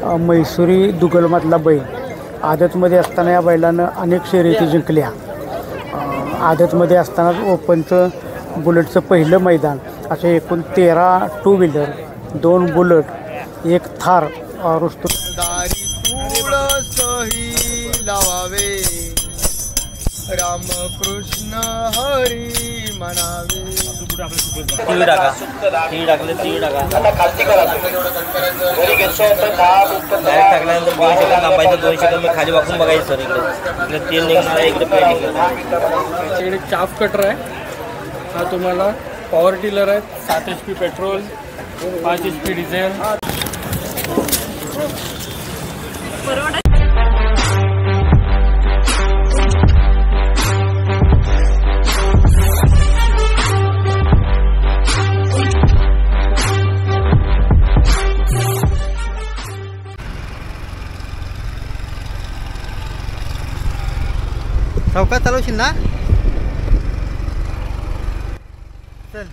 म्हैसुरी दुगलमधला बैल. आदतमध्ये असताना या बैलानं अनेक शर्यती जिंकल्या. आदतमध्ये असताना ओपनचं बुलेटचं पहिलं मैदान, असे एकूण 13 two wheeler, 2 bullet, 1 Thar Rustam लावावे. रामकृष्ण हरी म्हणावे. तीळ टाका, तीळ टाकले, तीळ टाका. डायरेक्ट टाकल्यानंतर 2 सेकंद थांबायचं, 2 सेकंद मी खाली वाकून बघायचं सर. इकडे तेल निघणार आहे, इकडे पेट निघणार. इकडे चाफ कटर आहे. हा तुम्हाला पॉवर टिलर आहे. 7 HP पेट्रोल, 5 HP डिझेल. चौकात चालवशील ना. चल.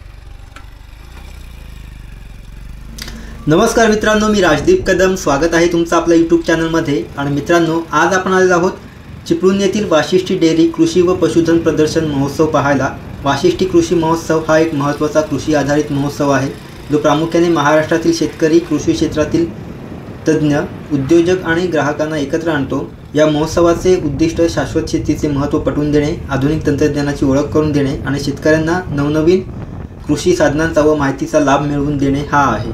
नमस्कार मित्रांनो, मी राजदीप कदम. स्वागत आहे तुमचं आपल्या यूट्यूब चॅनलमध्ये. आणि मित्रांनो, आज आपण आलेलो आहोत चिपळूण येथील वाशिष्ठी डेअरी कृषी व पशुधन प्रदर्शन महोत्सव पाहायला. वाशिष्ठी कृषी महोत्सव हा एक महत्त्वाचा कृषी आधारित महोत्सव आहे, जो प्रामुख्याने महाराष्ट्रातील शेतकरी, कृषी क्षेत्रातील तज्ज्ञ, उद्योजक आणि ग्राहकांना एकत्र आणतो. या महोत्सवाचे उद्दिष्ट शाश्वत शेतीचे महत्त्व पटवून देणे, आधुनिक तंत्रज्ञानाची ओळख करून देणे आणि शेतकऱ्यांना नवनवीन कृषी साधनांचा व माहितीचा लाभ मिळवून देणे हा आहे.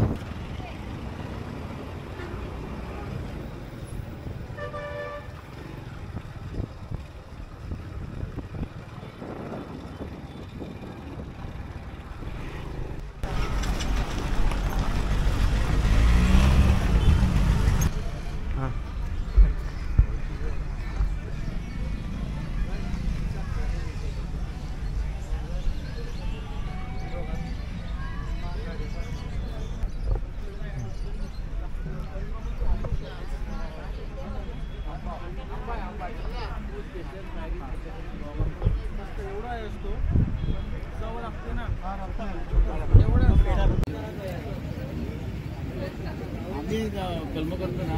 कलम करतो ना,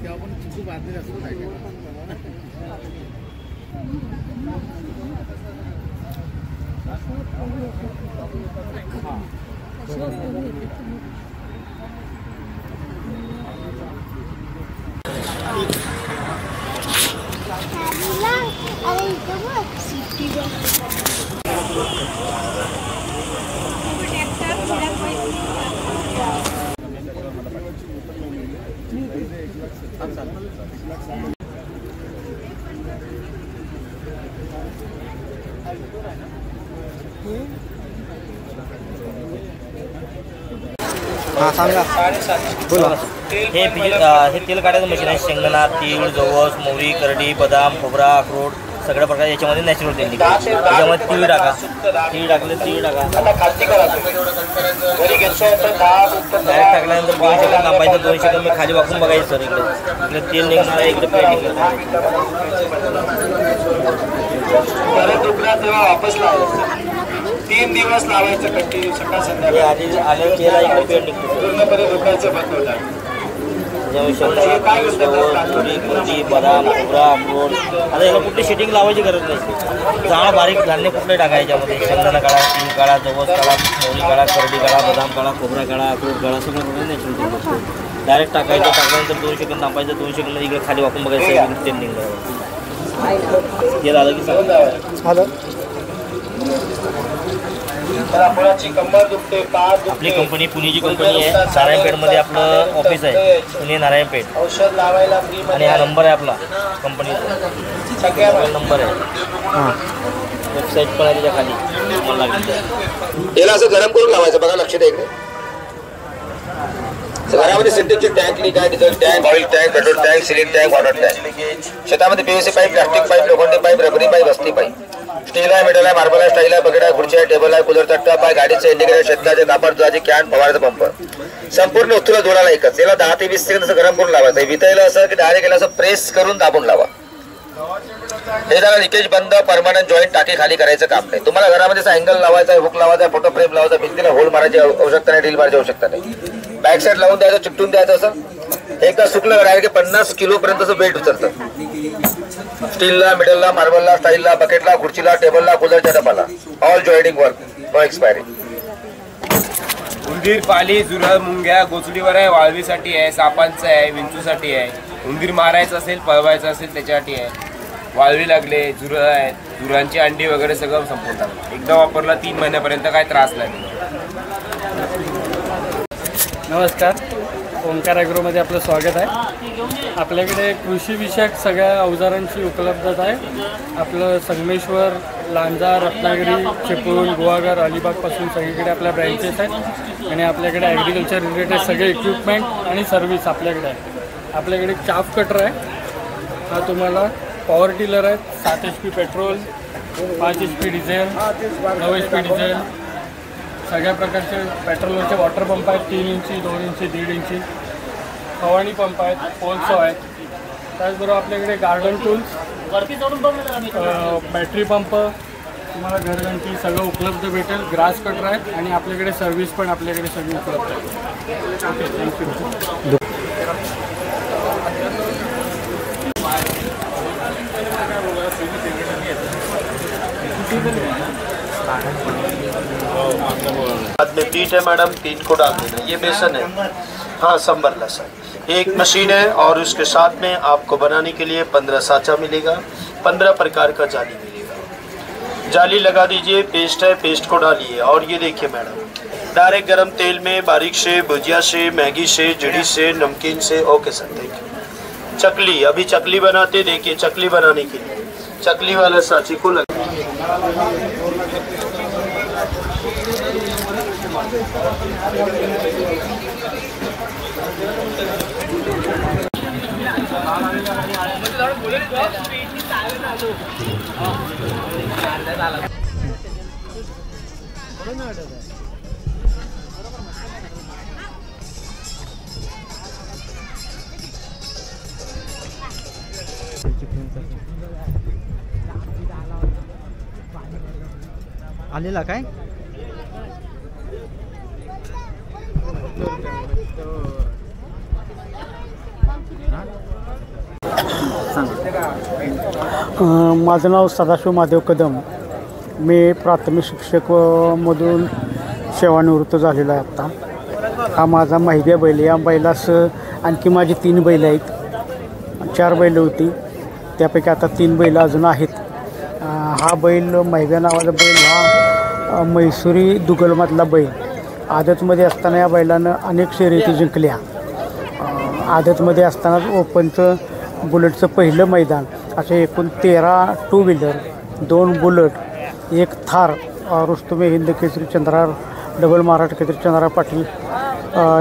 तेव्हा पण चिकू बांधले असतो. हां सांगा, बोला. हे तेल काढायचं मशीन आहे. शेंगदाणा, तीळ, जवस, मोहरी, करडी, बदाम, खोबरा, अक्रोड सगळ्या प्रकार याच्यामध्ये नॅचरल तेल निघते. त्याच्यामध्ये तीळ टाका, तीळ टाकले, तीळ टाका. डायरेक्ट टाकल्यानंतर 2 सेकंद थांबायचं, 2 सेकंद मी खाली वाकून बघायचं सर. इकडे तेल निघणार आहे, इकडे पेट निघणार. वापस लावायचं. 3 दिवस लावायचं कंटिन्यू, सकाळ संध्याकाळ. आले तेल इकडे पेट निघतो. पूर्णपणे दुखायचं बंद होतं. बदाम, खोबरा, अक्रोड. आता याला कुठली शेटिंग लावायची गरज नाही. चांगला बारीक धान्य कुठले टाकायचे याच्यामध्ये. शेंगदाणा काढा, तीळ काढा, जवस काढा, मोहरी काढा, करडी काढा, बदाम काढा, खोबरा काढा, अक्रोड काढा, सगळं प्रकारे नॅचरल तेल. डायरेक्ट टाकायचं, टाकल्यानंतर 2 सेकंद थांबायचं, 2 सेकंद इकडे खाली वाकून बघायचं, तेल निघणार. तेल आलं की सांगा. आपली कंपनी पुणेची कंपनी आहे. नारायणपेठमध्ये आपलं ऑफिस आहे, पुणे नारायणपेठ. औषध लावायला फ्री. आणि हा नंबर आहे आपला कंपनीचा, मोबाईल नंबर आहे. वेबसाईट पण आहे त्याच्या खाली. मला याला असं गरम करून लावायचं बघा, लक्ष द्या इकडे. घरामध्ये सिंटेक्सचे टँक लीक आहे, diesel tank, oil tank, petrol tank, ceiling tank, water tank. शेतामध्ये पीव्हीसी पाईप, प्लास्टिक पाईप, लोखंडी पाईप, रबरी पाईप, असली पाईप. स्टील आहे, मेटल आहे, मार्बल आहे, स्टाईल आहे, बकेट आहे, खुर्ची आहे, टेबल आहे, कूलर तट्टा आहे, गाडीचं इंडिकेटर, शेतकऱ्याचे कापड, दुधाची कॅन, फवाराचा पंप. संपूर्ण वस्तूला जोडायला एकच. याला 10 ते 20 सेकंद असं गरम करून लावायचं. वितळलं असं की डायरेक्ट याला असं प्रेस करून दाबून लावा. हे जरा लिकेज बंद, परमनंट जॉईंट टाकी खाली करायचं काम नाही. तुम्हाला घरामध्ये असा अँगल लावायचा आहे, हुक लावायचा आहे, फोटो फ्रेम लावायचा, भिंतीला होल मारायची आवश्यकता नाही, ड्रिल मारायची आवश्यकता नाही. बॅक साईड लावून द्यायचं, चिकटून द्यायचं असं. एकदा सुकलं डायरेक्ट 50 किलोपर्यंत वेट उचलतं. स्टीलला, मिडलला, मार्बलला, स्टाईलला, बकेटला, खुर्चीला, टेबलला, कूलरच्या डब्याला all joining work, no expiry. उंदीर, पाली, झुरळ, मुंग्या, गोचडीवर आहे, वाळवीसाठी आहे, सापांचं आहे, विंचूसाठी आहे. उंदीर मारायचं असेल, पळवायचं असेल त्याच्यासाठी आहे. वाळवी लागले, झुरळ आहेत, झुरळांची अंडी वगैरे सगळं संपवतात. एकदा वापरला 3 महिन्यापर्यंत काय त्रास नाही. नमस्कार, ओंकार ॲग्रोमध्ये आपलं स्वागत आहे. आपल्याकडे कृषीविषयक सगळ्या अवजारांची उपलब्धता आहे. आपलं संगमेश्वर, लांजा, रत्नागिरी, चिपळूण, गुहागर, अलिबागपासून सगळीकडे आपल्या ब्रँचेस आहेत आणि आपल्याकडे ॲग्रिकल्चर रिलेटेड सगळे इक्विपमेंट आणि सर्व्हिस आपल्याकडे आहे. आपल्याकडे चाफ कटर आहे, हा तुम्हाला पॉवर टिलर आहे, 7 HP petrol, 5 HP diesel, 9 HP diesel, सगळ्या प्रकारचे पेट्रोलचे वॉटर पंप आहेत, 3 इंची, 2 इंची, 1.5 इंची, फवारणी पंप आहेत, पोल्सो आहेत. त्याचबरोबर आपल्याकडे गार्डन टूल्स, बॅटरी पंप, तुम्हाला घरघंटी सगळं उपलब्ध भेटेल. ग्रास कटर आहेत आणि आपल्याकडे सर्व्हिस पण आपल्याकडे सगळी उपलब्ध आहे. Okay, thank you. बाद में पीठ है मैडम, पीठ को डाल देना. ये बेसन है, हाँ संभर लहसुन. एक मशीन है और उसके साथ में आपको बनाने के लिए 15 साँचा मिलेगा, 15 प्रकार का जाली मिलेगा. जाली लगा दीजिए. पेस्ट है, पेस्ट को डालिए. और ये देखिए मैडम, डायरेक्ट गरम तेल में बारीक से, भुजिया से, मैगी से, जड़ी से, नमकीन से. Okay sir, thank you. चकली, अभी चकली बनाते, देखिए चकली बनाने के लिए चकली वाला सांची को लगा. आलेला काय माझं नाव सदाशिव महादेव कदम. मी प्राथमिक शिक्षक मधून सेवानिवृत्त झालेलो आहे आत्ता. हा माझा माहिती बैल. या बैलास आणखी माझी 3 बैल आहेत. 4 बैल होती, त्यापैकी आता 3 बैल अजून आहेत. हा बैल महिब्या नावाचा बैल हा म्हैसुरी दुगलमधला बैल. आदतमध्ये असताना या बैलानं अनेक शर्यती जिंकल्या. आदतमध्ये असतानाच ओपनचं बुलेटचं पहिलं मैदान, असे एकूण 13 टू व्हीलर, 2 बुलेट, 1 थार, रुस्तुमे हिंद केसरी चंद्रार, डबल महाराष्ट्र केसरी चंद्रार पाटील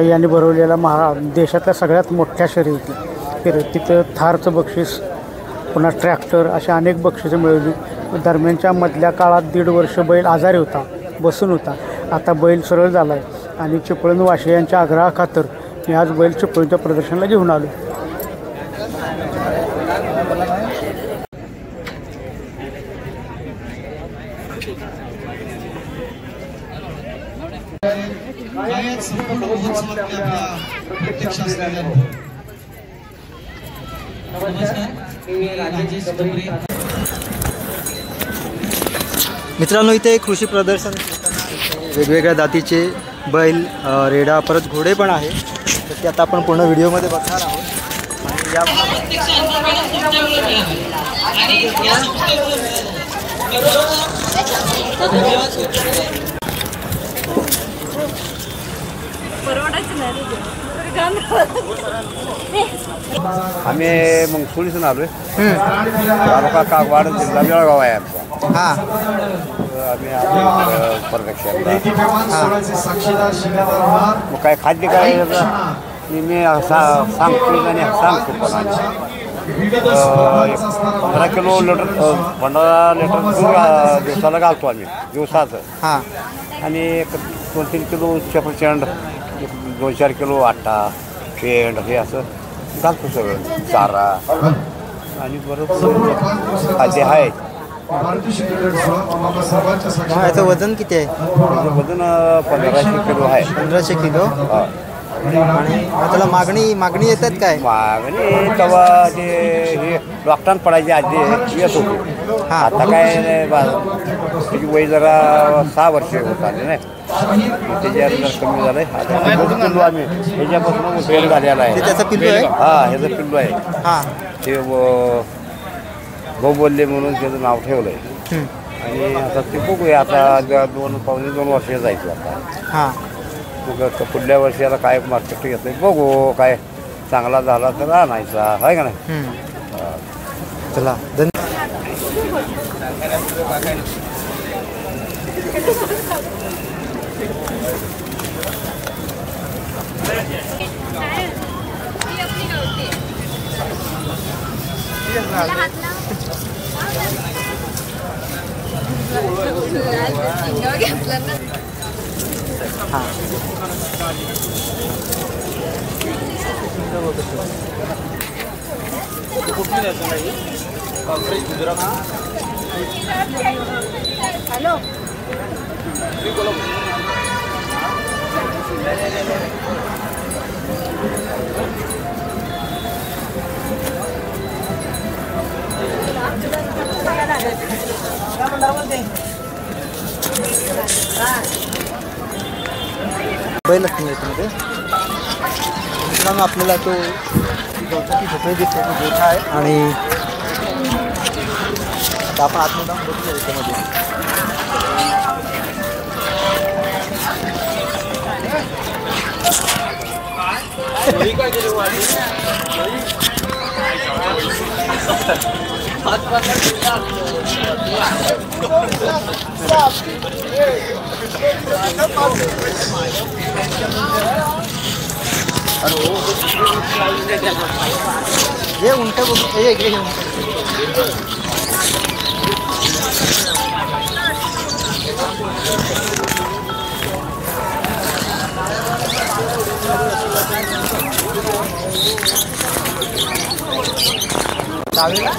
यांनी भरवलेला देशातल्या सगळ्यात मोठ्या शर्यतीत थारचं बक्षीस, पुन्हा ट्रॅक्टर, अशा अनेक बक्षिसं मिळवली. दरम्यानच्या मधल्या काळात 1.5 वर्ष बैल आजारी होता, बसून होता. आता बैल सरळ झाला आहे आणि चिपळूण वाशी यांच्या आग्रहाखातर मी आज बैल चिपळूणच्या प्रदर्शनाला घेऊन आलो. मित्रांनो, इथे कृषी प्रदर्शन वेगवेगळ्या जातीचे बैल, रेडा, परत घोडे पण आहे. तर ते आता आपण पूर्ण व्हिडिओमध्ये बघणार आहोत. आम्ही मग पोलिसून आलोय. तालुका कागवाड, जिल्हा बेळगाव आहे आमचा. हां, आम्ही प्रदक्षिणा मग काय खाद्य काय मी सांगतो आणि सांगतो. पण 15 किलो लिटर 15 लिटर दूध दिवसाला घालतो आम्ही दिवसाचं. हां, आणि 2-3 किलो सफरचंद, 2-4 किलो आटा, शेंड, हे असं घालतो सगळं, चारा. आणि बरोबर खाद्य आहे. याचं वजन किती आहे? वजन 1500 किलो आहे. 1500 किलो. आणि त्याला मागणी येतात काय? मागणी तेव्हा ते हे डॉक्टर पडायची आधी येत होती. आता काय नाही त्याची वय जरा 6 वर्ष होत आले नाही, त्याच्या जरा कमी झालं आहे. आता पिल्लू आम्ही ह्याच्यापासून उचल झालेला आहे. त्याचा पिल्लू आहे? हां, ह्याचं पिल्लू आहे. हां, ते भाऊ बोलले म्हणून त्याचं नाव ठेवलं आहे. आणि आता ते बघूया, आता 2 वर्ष जायचं आता. हां, मग पुढल्या वर्षी आता काय मार्केट घेतलं बघू, काय चांगला झाला तर आणायचा आहे का नाही. चला धन्यवाद. हॅलो बैलच नाही मध्ये मित्रांनो, आपल्याला तो गवताची झोपडी दिसते, तो गोठा आहे. आणि आता आपण आतमध्ये जाऊन बघूया त्याच्यामध्ये. ये उलट बघू, ये इकडे घेऊन. डावीला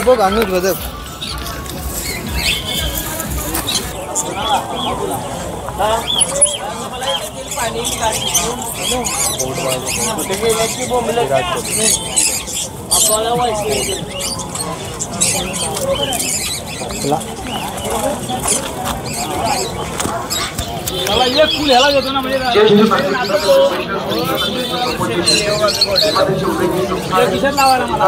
बघ अनुज बदक. एक फुल ह्याला घेतो ना म्हणजे लावायला मला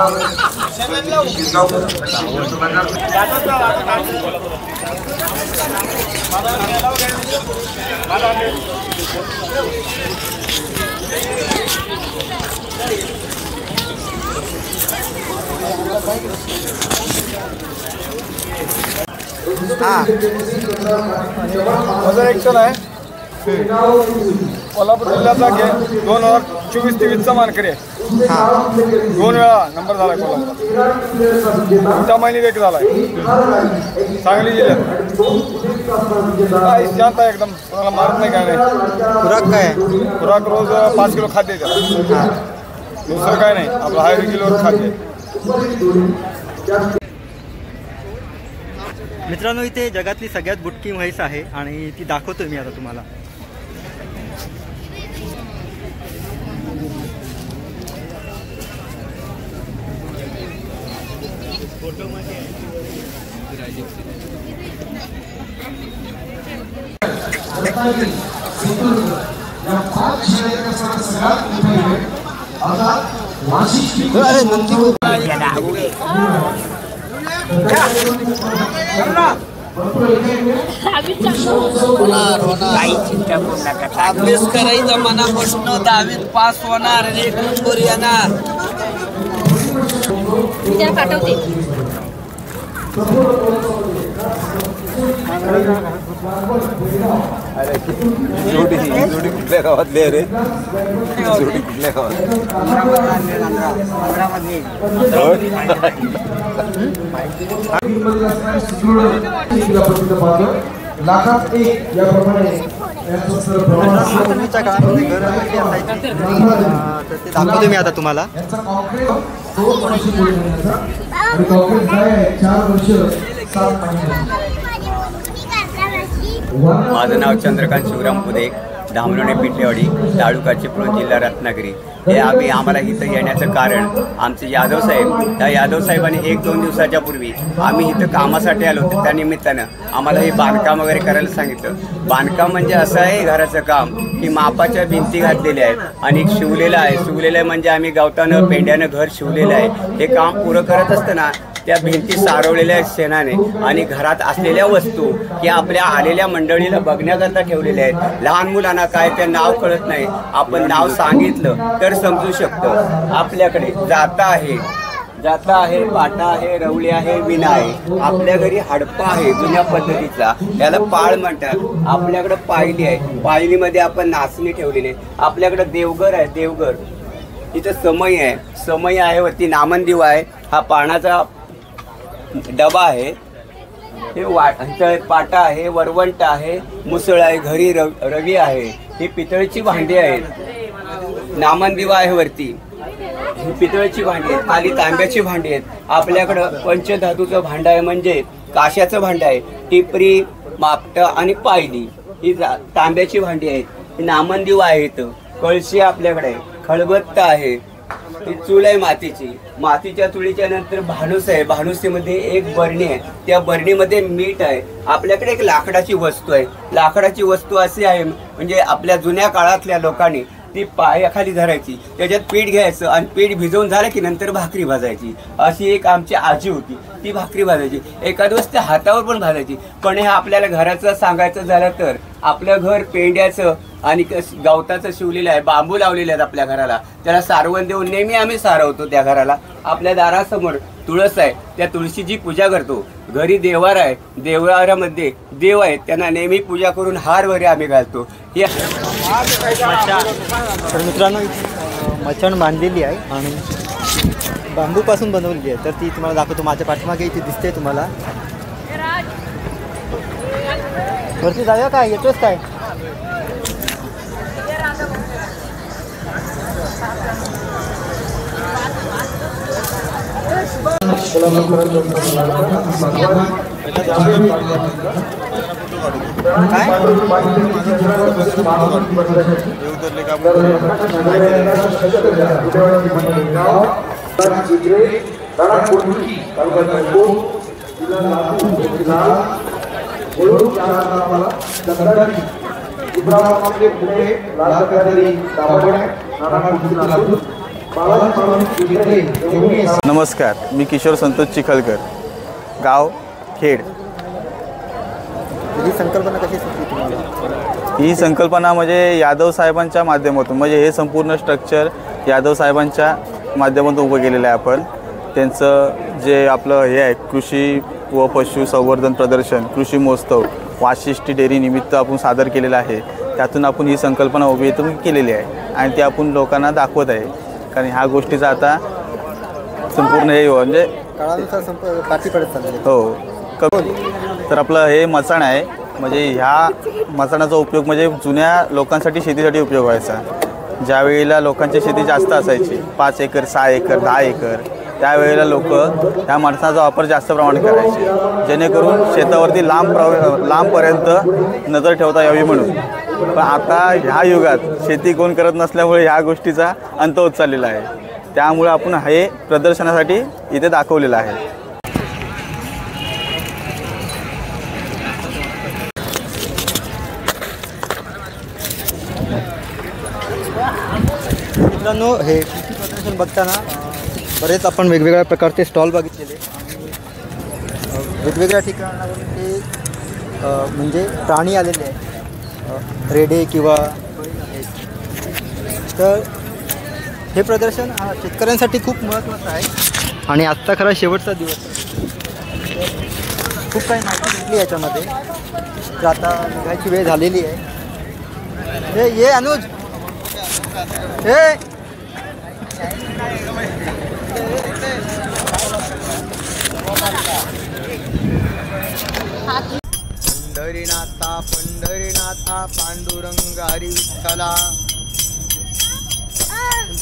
माझा एक टन आहे. कोल्हापूर जिल्ह्याचा 2024-23चा मानकरी आहे. 2 वेळा नंबर झाला कोल्हापूर. 5 महिने एक झाला आहे. सांगली जिल्ह्यात काय शांत आहे एकदम, कोणाला मारत नाही काय नाही. खुराक काय? खुराक रोज 5 किलो खाद्य त्याला, दुसरं काय नाही. आपलं हाय रेग्युलर खाद्य. मित्रांनो, इथे जगातली सगळ्यात बुटकी म्हैस आहे आणि ती दाखवतोय मी आता तुम्हाला. अरे नंदी अभ्यास करायचा मनापासून 10वीत पास होणार आणि 1 नंबर येणार. पाठवते. जोडी कुठल्या गावातली आहे रे? जोडी कुठल्या गावात? लाखात एक याप्रमाणे पूर्वीच्या काळामध्ये घर कशी असायची तर ते दाखवतो मी आता तुम्हाला. माझं नाव चंद्रकांत शिवराम पुदे, धामलोणे पिठलेवाडी, तालुका चिपळूण, जिल्हा रत्नागिरी. हे आम्हाला इथं येण्याचं कारण आमचे यादव साहेब, त्या यादव साहेबांनी 1-2 दिवसाच्या पूर्वी आम्ही इथं कामासाठी आलो होतो. त्यानिमित्तानं आम्हाला हे बांधकाम वगैरे करायला सांगितलं. बांधकाम म्हणजे असं आहे घराचं काम की मापाच्या भिंती घातलेल्या आहेत आणि शिवलेलं आहे. शिवलेलं आहे म्हणजे आम्ही गवतानं पेंड्यानं घर शिवलेलं आहे. हे काम पुरं करत असताना त्या भिंती सारवलेल्या आहेत शेणाने आणि घरात असलेल्या वस्तू की आपल्या आलेल्या मंडळीला बघण्याकरता ठेवलेल्या आहेत. लहान मुलांना काय ते नाव कळत नाही, आपण नाव सांगितलं तर समजू शकतं. आपल्याकडे जाता आहे, पाटा आहे, रवळी आहे, विणा आहे. आपल्या घरी हडपा आहे जुन्या पद्धतीचा, त्याला पाळ म्हणतात. आपल्याकडे पायली आहे, पायलीमध्ये आपण नाचणी ठेवलेली आहे. आपल्याकडे देवघर आहे, देवघर. इथं समय आहे, वरती नामनदिव आहे. हा पाण्याचा डबा आहे, हे पाटा आहे, वरवंट आहे, मुसळ आहे, घरी रवी आहे. ही पितळेची भांडी आहेत. नामनदिवा आहे वरती, ही पितळेची भांडी आहेत. खाली तांब्याची भांडी आहेत. आपल्याकडं पंचधातूचं भांडं आहे, म्हणजे काशाचं भांडं आहे. टिपरी, मापट आणि पायली ही तांब्याची भांडी आहेत. नामनदिवा आहे. इथं कळशी आपल्याकडे आहे, खळबत्ता आहे. ही चूल आहे मातीची. मातीच्या चुलीच्या नंतर भाणूस आहे. भाणुसीमध्ये एक बरणी आहे, त्या बरणीमध्ये मीठ आहे. आपल्याकडे एक लाकडाची वस्तू आहे. लाकडाची वस्तू अशी आहे म्हणजे आपल्या जुन्या काळातल्या लोकांनी ती पायाखाली धरायची, त्याच्यात पीठ घ्यायचं आणि पीठ भिजवून झालं की नंतर भाकरी भाजायची. अशी एक आमची आजी होती, ती भाकरी भाजायची. एखाद दिवस त्या हातावर पण भाजायची. पण हे आपल्याला घराचं सांगायचं झालं तर आपलं घर पेंड्याचं आणि गवताचं शिवलेलं आहे. बांबू लावलेले आहेत आपल्या घराला, त्याला सारवण देऊन नेहमी आम्ही सारवतो त्या घराला. आपल्या दारासमोर तुळस आहे, त्या तुळशीची पूजा करतो. घरी देवार आहे, देवारामध्ये देव आहेत, त्यांना नेहमी पूजा करून हार वगैरे आम्ही घालतो. तर मित्रांनो मचाण बांधलेली आहे आणि बांबूपासून बनवलेली आहे. तर ती तुम्हाला दाखवतो. माझ्या पाठीमागे इथे दिसते तुम्हाला. वरती जाऊया काय, येतोच काय? नमस्कार, मी किशोर संतोष चिखलकर, गाव खेड. ही संकल्पना कशी सुचली तुम्हाला? ही संकल्पना म्हणजे यादव साहेबांच्या माध्यमातून, म्हणजे हे संपूर्ण स्ट्रक्चर यादव साहेबांच्या माध्यमातून उभं केलेलं आहे आपण. त्यांचं जे आपलं हे आहे कृषी व पशु संवर्धन प्रदर्शन, कृषी महोत्सव वाशिष्ठी डेअरी निमित्त आपण सादर केलेलं आहे. त्यातून आपण ही संकल्पना उभी केलेली आहे आणि ती आपण लोकांना दाखवत आहे. कारण ह्या गोष्टीचा आता संपूर्ण हे म्हणजे काळानुसार पाठी पडत चालली. हो. तर आपलं हे मचाण आहे, म्हणजे ह्या मचाणाचा उपयोग म्हणजे जुन्या लोकांसाठी शेतीसाठी उपयोग व्हायचा. ज्यावेळेला लोकांची शेती जास्त असायची, 5 एकर 6 एकर 10 एकर, त्यावेळेला लोक ह्या मचाणाचा वापर जास्त प्रमाणात करायचे, जेणेकरून शेतावरती लांबपर्यंत नजर ठेवता यावी म्हणून. पण आता ह्या युगात शेती कोण करत नसल्यामुळे ह्या गोष्टीचा अंत होत चाललेला आहे. त्यामुळे आपण हे प्रदर्शनासाठी इथे दाखवलेलं आहे. मित्रांनो, हे प्रदर्शन बघताना बरेच आपण वेगवेगळ्या प्रकारचे स्टॉल बघितलेले. वेगवेगळ्या ठिकाणावरून ते म्हणजे प्राणी आलेले आहेत, रेडे किंवा. तर हे प्रदर्शन शेतकऱ्यांसाठी खूप महत्त्वाचं आहे आणि आजचा खरा शेवटचा दिवस आहे. खूप काही माहिती भेटली याच्यामध्ये. तर आता निघायची वेळ झालेली आहे. ये अनुज, हे पंढरीनाथा पंढरीनाथ पांडुरंग हरी विठ्ठला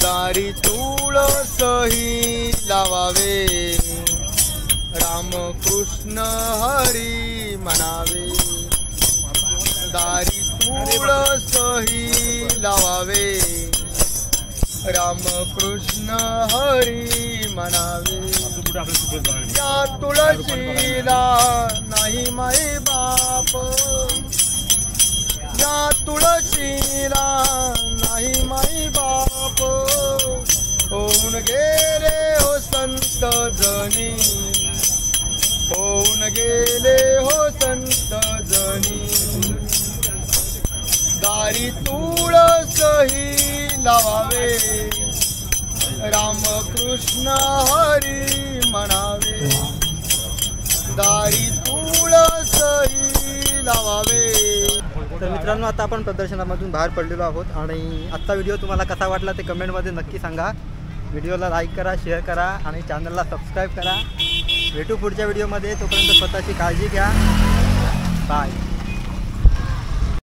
दारी तुळसही लावावे रामकृष्ण हरी म्हणावे दारी तुळसही लावावे रामकृष्ण हरी म्हणावे या तुळशीला नाही माई बाप या तुळशीला नाही माई बाप होऊन गेले हो संत जनी होऊन गेले हो संत जनी दारी तुळसही लावावे रामकृष्ण हरी म्हणावे दारी तुळसही लावावे. तर मित्रांनो, आता आपण प्रदर्शनामधून बाहेर पडलेलो आहोत आणि आजचा व्हिडिओ तुम्हाला कसा वाटला ते कमेंटमध्ये नक्की सांगा. व्हिडिओला लाईक करा, शेअर करा आणि चॅनलला सबस्क्राईब करा. भेटू पुढच्या व्हिडिओमध्ये. तोपर्यंत स्वतःची काळजी घ्या.